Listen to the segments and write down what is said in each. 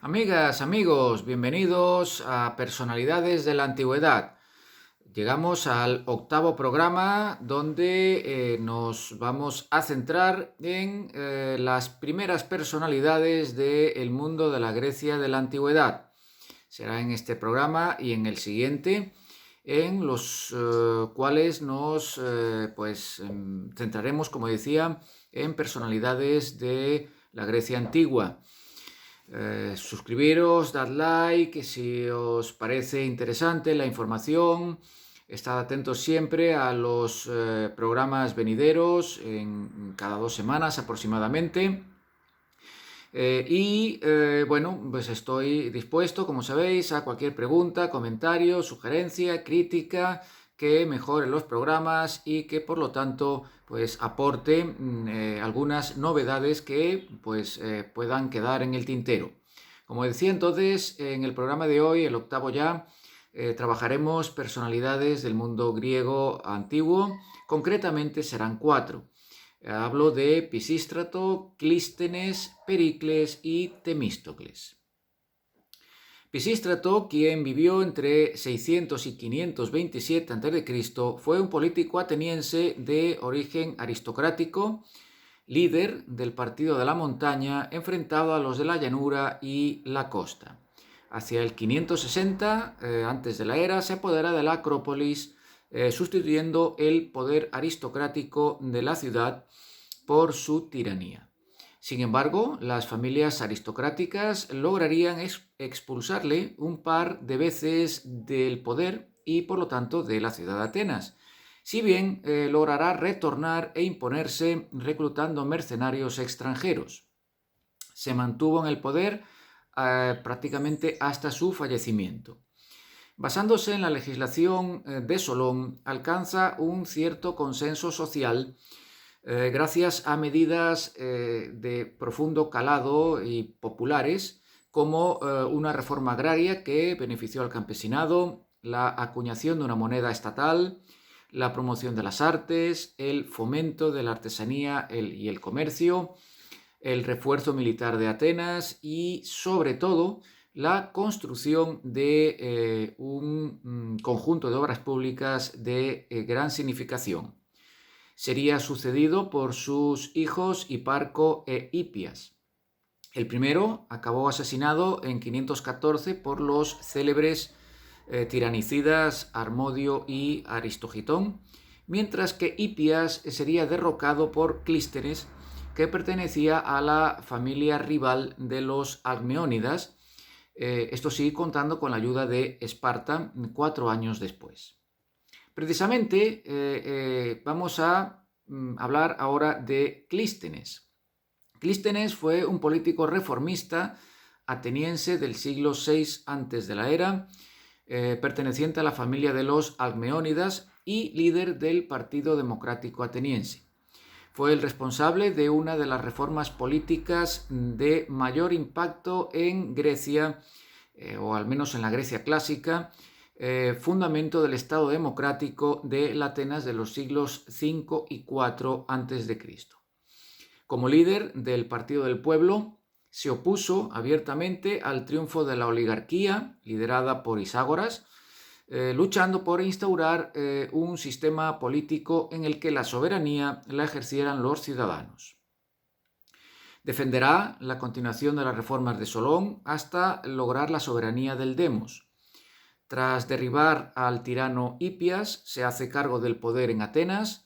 Amigas, amigos, bienvenidos a Personalidades de la Antigüedad. Llegamos al octavo programa donde nos vamos a centrar en las primeras personalidades del mundo de la Grecia de la Antigüedad. Será en este programa y en el siguiente en los cuales nos centraremos, como decía, en personalidades de la Grecia antigua. Suscribiros, dad like si os parece interesante la información. Estad atentos siempre a los programas venideros en cada 2 semanas aproximadamente. Pues estoy dispuesto, como sabéis, a cualquier pregunta, comentario, sugerencia, crítica que mejore los programas y que por lo tanto pues aporte algunas novedades que puedan quedar en el tintero. Como decía entonces, en el programa de hoy, el octavo ya, trabajaremos personalidades del mundo griego antiguo. Concretamente serán 4. Hablo de Pisístrato, Clístenes, Pericles y Temístocles. Pisístrato, quien vivió entre 600 y 527 a.C., fue un político ateniense de origen aristocrático, líder del partido de la montaña, enfrentado a los de la llanura y la costa. Hacia el 560 antes de la era, se apodera de la Acrópolis, sustituyendo el poder aristocrático de la ciudad por su tiranía. Sin embargo, las familias aristocráticas lograrían expulsarle un par de veces del poder y por lo tanto de la ciudad de Atenas, si bien logrará retornar e imponerse reclutando mercenarios extranjeros. Se mantuvo en el poder prácticamente hasta su fallecimiento. Basándose en la legislación de Solón, alcanza un cierto consenso social gracias a medidas de profundo calado y populares, como una reforma agraria que benefició al campesinado, la acuñación de una moneda estatal, la promoción de las artes, el fomento de la artesanía y el comercio, el refuerzo militar de Atenas y, sobre todo, la construcción de un conjunto de obras públicas de gran significación. Sería sucedido por sus hijos Hiparco e Hipias. El primero acabó asesinado en 514 por los célebres tiranicidas Harmodio y Aristogitón, mientras que Hipias sería derrocado por Clístenes, que pertenecía a la familia rival de los Alcmeónidas, esto sí contando con la ayuda de Esparta 4 años después. Precisamente vamos a hablar ahora de Clístenes. Clístenes fue un político reformista ateniense del siglo VI antes de la era, perteneciente a la familia de los Alcmeónidas y líder del Partido Democrático Ateniense. Fue el responsable de una de las reformas políticas de mayor impacto en Grecia, o al menos en la Grecia clásica, fundamento del Estado democrático de la Atenas de los siglos V y IV a.C. Como líder del Partido del Pueblo, se opuso abiertamente al triunfo de la oligarquía, liderada por Iságoras, luchando por instaurar un sistema político en el que la soberanía la ejercieran los ciudadanos. Defenderá la continuación de las reformas de Solón hasta lograr la soberanía del demos. Tras derribar al tirano Hipias, se hace cargo del poder en Atenas,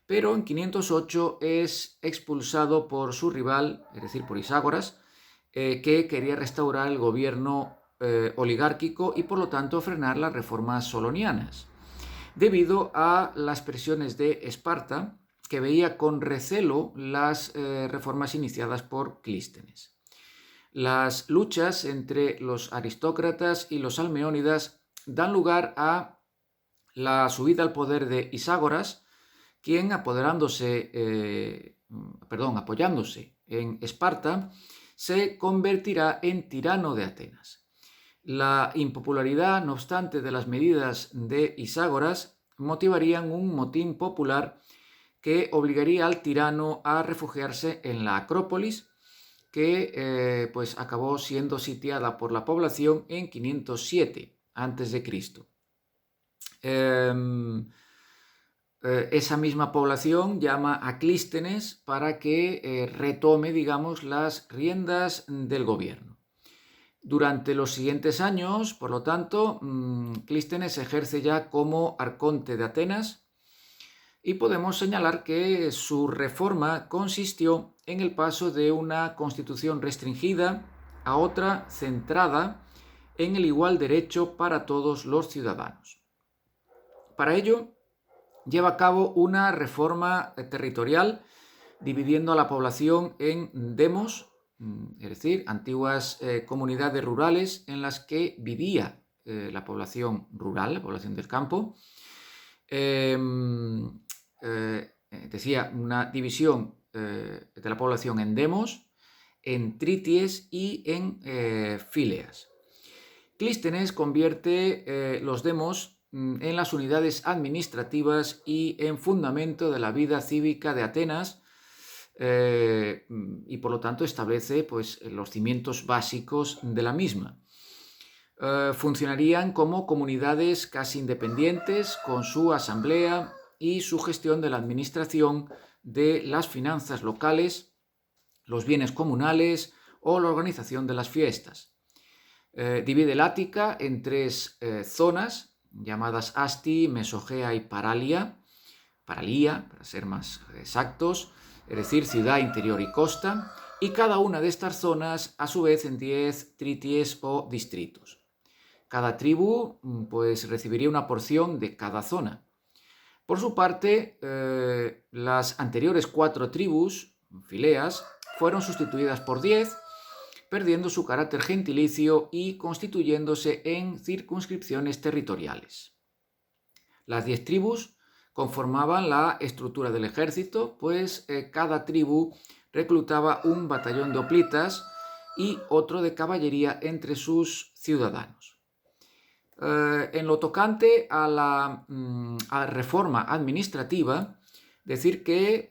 pero en 508 es expulsado por su rival, es decir, por Iságoras, que quería restaurar el gobierno oligárquico y por lo tanto frenar las reformas solonianas, debido a las presiones de Esparta, que veía con recelo las reformas iniciadas por Clístenes. Las luchas entre los aristócratas y los almeónidas dan lugar a la subida al poder de Iságoras, quien apoyándose en Esparta, se convertirá en tirano de Atenas. La impopularidad, no obstante, de las medidas de Iságoras motivarían un motín popular que obligaría al tirano a refugiarse en la Acrópolis, que pues acabó siendo sitiada por la población en 507 a.C. Esa misma población llama a Clístenes para que retome, digamos, las riendas del gobierno. Durante los siguientes años, por lo tanto, Clístenes ejerce ya como arconte de Atenas y podemos señalar que su reforma consistió en el paso de una constitución restringida a otra centrada en el igual derecho para todos los ciudadanos. Para ello, lleva a cabo una reforma territorial dividiendo a la población en demos, es decir, antiguas comunidades rurales en las que vivía la población rural, la población del campo. Decía, una división de la población en demos, en trities y en fíleas. Clístenes convierte los demos en las unidades administrativas y en fundamento de la vida cívica de Atenas, y por lo tanto establece pues, los cimientos básicos de la misma. Funcionarían como comunidades casi independientes con su asamblea y su gestión de la administración de las finanzas locales, los bienes comunales o la organización de las fiestas. Divide el Ática en tres zonas llamadas Asti, Mesogea y Paralia, para ser más exactos, es decir, ciudad, interior y costa, y cada una de estas zonas a su vez en 10 trities o distritos. Cada tribu pues recibiría una porción de cada zona. Por su parte, las anteriores 4 tribus, fileas, fueron sustituidas por 10, perdiendo su carácter gentilicio y constituyéndose en circunscripciones territoriales. Las 10 tribus conformaban la estructura del ejército, pues cada tribu reclutaba un batallón de hoplitas y otro de caballería entre sus ciudadanos. En lo tocante a la reforma administrativa, decir que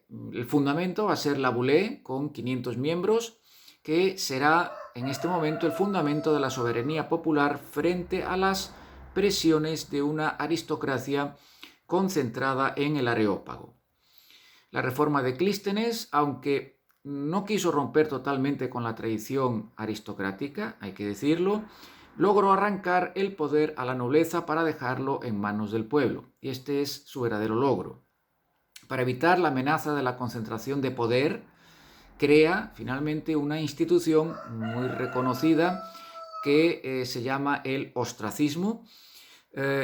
el fundamento va a ser la Bulé, con 500 miembros, que será en este momento el fundamento de la soberanía popular frente a las presiones de una aristocracia concentrada en el Areópago. La reforma de Clístenes, aunque no quiso romper totalmente con la tradición aristocrática, hay que decirlo, logró arrancar el poder a la nobleza para dejarlo en manos del pueblo, y este es su verdadero logro. Para evitar la amenaza de la concentración de poder, crea finalmente una institución muy reconocida que se llama el ostracismo,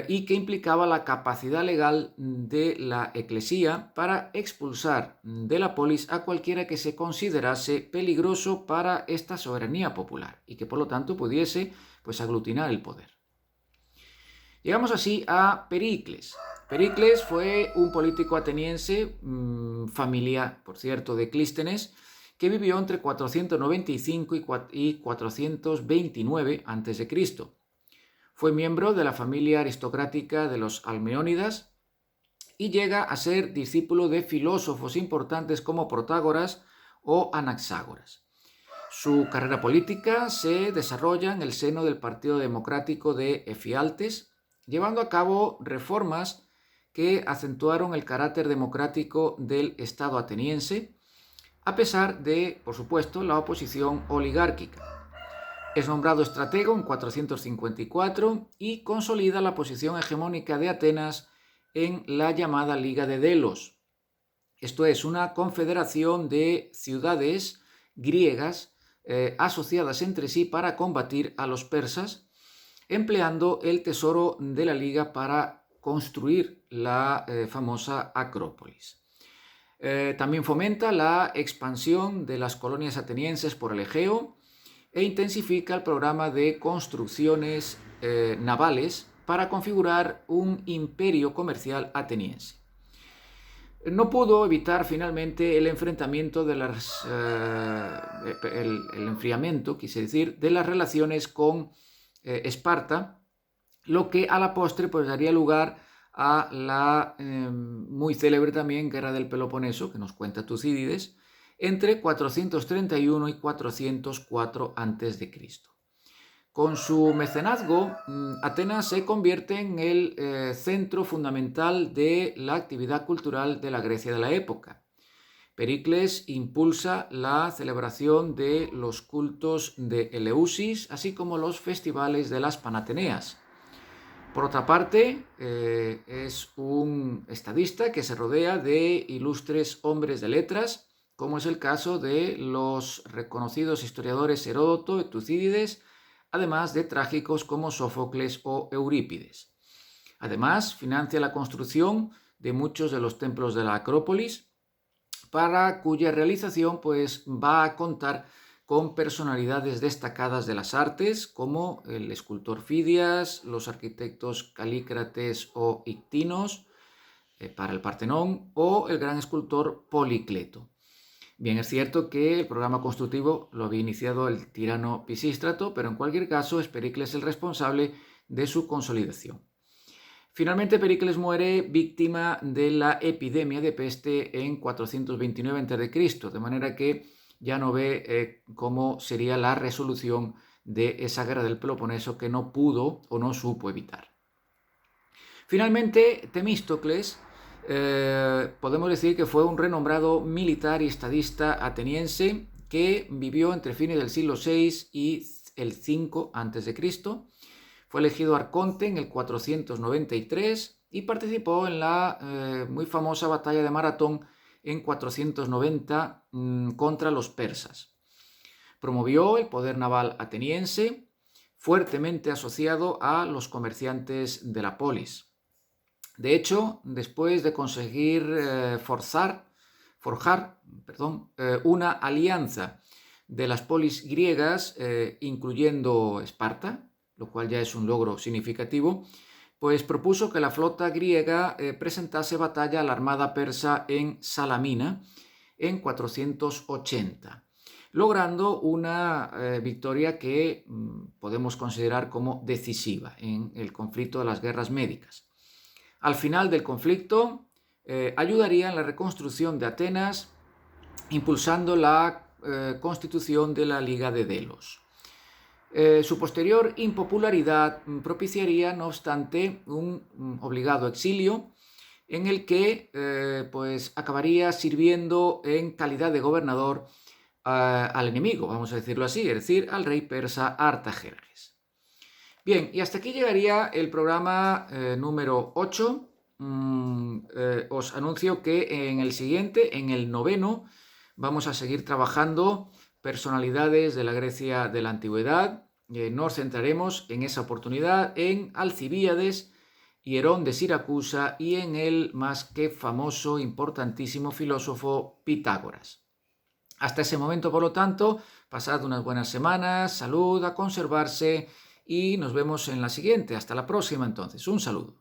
y que implicaba la capacidad legal de la eclesía para expulsar de la polis a cualquiera que se considerase peligroso para esta soberanía popular y que por lo tanto pudiese pues, aglutinar el poder. Llegamos así a Pericles. Pericles fue un político ateniense, familia, por cierto, de Clístenes, que vivió entre 495 y 429 a.C. Fue miembro de la familia aristocrática de los Almeónidas y llega a ser discípulo de filósofos importantes como Protágoras o Anaxágoras. Su carrera política se desarrolla en el seno del Partido Democrático de Efialtes, llevando a cabo reformas que acentuaron el carácter democrático del Estado ateniense, a pesar de, por supuesto, la oposición oligárquica. Es nombrado estratego en 454 y consolida la posición hegemónica de Atenas en la llamada Liga de Delos. Esto es una confederación de ciudades griegas asociadas entre sí para combatir a los persas, empleando el tesoro de la liga para construir la famosa Acrópolis. También fomenta la expansión de las colonias atenienses por el Egeo e intensifica el programa de construcciones navales para configurar un imperio comercial ateniense. No pudo evitar finalmente el enfrentamiento de el enfriamiento, quise decir, de las relaciones con Esparta, lo que a la postre pues, daría lugar a la muy célebre también Guerra del Peloponeso, que nos cuenta Tucídides, entre 431 y 404 a.C. Con su mecenazgo, Atenas se convierte en el centro fundamental de la actividad cultural de la Grecia de la época. Pericles impulsa la celebración de los cultos de Eleusis, así como los festivales de las Panateneas. Por otra parte, es un estadista que se rodea de ilustres hombres de letras, como es el caso de los reconocidos historiadores Heródoto y Tucídides, además de trágicos como Sófocles o Eurípides. Además, financia la construcción de muchos de los templos de la Acrópolis, para cuya realización va a contar con personalidades destacadas de las artes, como el escultor Fidias, los arquitectos Calícrates o Ictinos para el Partenón, o el gran escultor Policleto. Bien, es cierto que el programa constructivo lo había iniciado el tirano Pisístrato, pero en cualquier caso es Pericles el responsable de su consolidación. Finalmente, Pericles muere víctima de la epidemia de peste en 429 a.C., de manera que ya no ve cómo sería la resolución de esa guerra del Peloponeso que no pudo o no supo evitar. Finalmente, Temístocles, podemos decir que fue un renombrado militar y estadista ateniense que vivió entre fines del siglo VI y el 5 a.C., fue elegido arconte en el 493 y participó en la muy famosa batalla de Maratón en 490 contra los persas. Promovió el poder naval ateniense, fuertemente asociado a los comerciantes de la polis. De hecho, después de conseguir forjar una alianza de las polis griegas, incluyendo Esparta, lo cual ya es un logro significativo, pues propuso que la flota griega presentase batalla a la armada persa en Salamina en 480, logrando una victoria que podemos considerar como decisiva en el conflicto de las guerras médicas. Al final del conflicto, ayudaría en la reconstrucción de Atenas, impulsando la constitución de la Liga de Delos. Su posterior impopularidad propiciaría, no obstante, un obligado exilio en el que acabaría sirviendo en calidad de gobernador al enemigo, vamos a decirlo así, es decir, al rey persa Artajerjes. Bien, y hasta aquí llegaría el programa número 8. Os anuncio que en el siguiente, en el 9º, vamos a seguir trabajando personalidades de la Grecia de la Antigüedad. Nos centraremos en esa oportunidad en Alcibíades, Hierón de Siracusa y en el más que famoso, importantísimo filósofo Pitágoras. Hasta ese momento, por lo tanto, pasad unas buenas semanas, salud, a conservarse y nos vemos en la siguiente. Hasta la próxima entonces. Un saludo.